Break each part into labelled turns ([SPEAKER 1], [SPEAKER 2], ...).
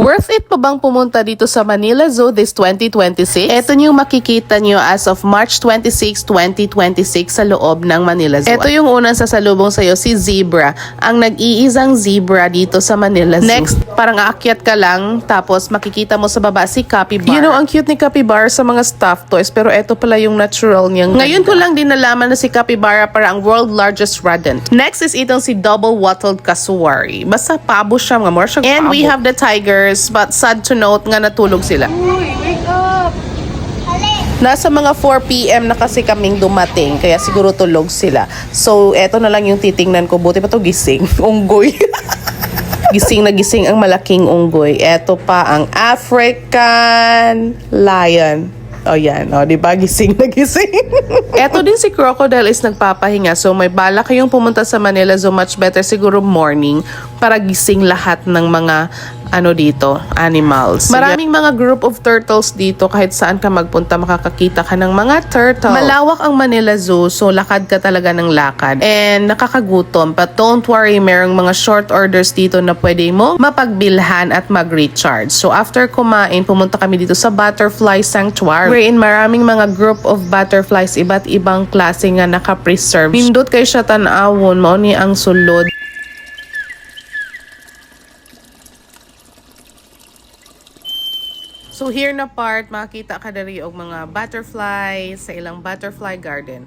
[SPEAKER 1] Worth it pa bang pumunta dito sa Manila Zoo this 2026? Ito yung makikita nyo as of March 26, 2026 sa loob ng Manila Zoo. Ito yung unang sasalubong sa'yo, si Zebra. Ang nag-iisang zebra dito sa Manila Zoo. Next, parang aakyat ka lang, tapos makikita mo sa baba si Capybara. You know, ang cute ni Capybara sa mga stuffed toys, pero ito pala yung natural niyang. Ngayon ko lang din nalaman na si Capybara para ang world largest rodent. Next is itong si double-wattled cassowary. Basta pabo siya, mga more siyang pabo. And we have the tigers, but sad to note nga natulog sila.
[SPEAKER 2] Uy, wake up!
[SPEAKER 1] Nasa mga 4 PM na kasi kaming dumating, kaya siguro tulog sila. So, eto na lang yung titingnan ko. Buti pa to gising. Unggoy. Gising na gising ang malaking unggoy. Eto pa ang African lion. O yan, o diba? Gising na gising. Eto din si Crocodile is nagpapahinga. So may bala kayong pumunta sa Manila Zoo, much better siguro morning para gising lahat ng mga dito, animals. Maraming mga group of turtles dito. Kahit saan ka magpunta, makakakita ka ng mga turtle. Malawak ang Manila Zoo, so lakad ka talaga ng lakad. And nakakagutom. But don't worry, merong mga short orders dito na pwede mo mapagbilhan at mag-recharge. So after kumain, pumunta kami dito sa Butterfly Sanctuary, wherein maraming mga group of butterflies, iba't ibang klase nga naka-preserve. Nindot kay siya tanawon, mao ni ang sulod. So here na part, makita ka dari og mga butterflies sa ilang butterfly garden.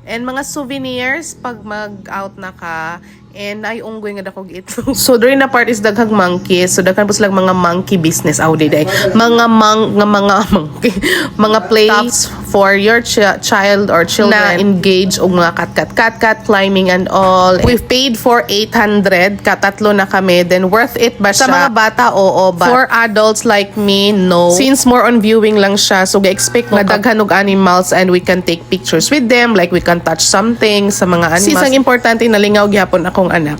[SPEAKER 1] And mga souvenirs pag mag-out na ka, and ay unggoy nga dakog ito. So during na part is daghang monkeys. So daghan po silang mga monkey business out day. Mga monkey, mga plays for your child or children na engage og mga cat climbing and all. We've paid for 800, katatlo na kami. Then worth it ba siya? Sa mga bata, oo. But for adults like me, no. Since more on viewing lang siya, so ga-expect na daghan og animals and we can take pictures with them, like we can touch something sa mga animals. Since ang importante nalingaw gyapon akong anak.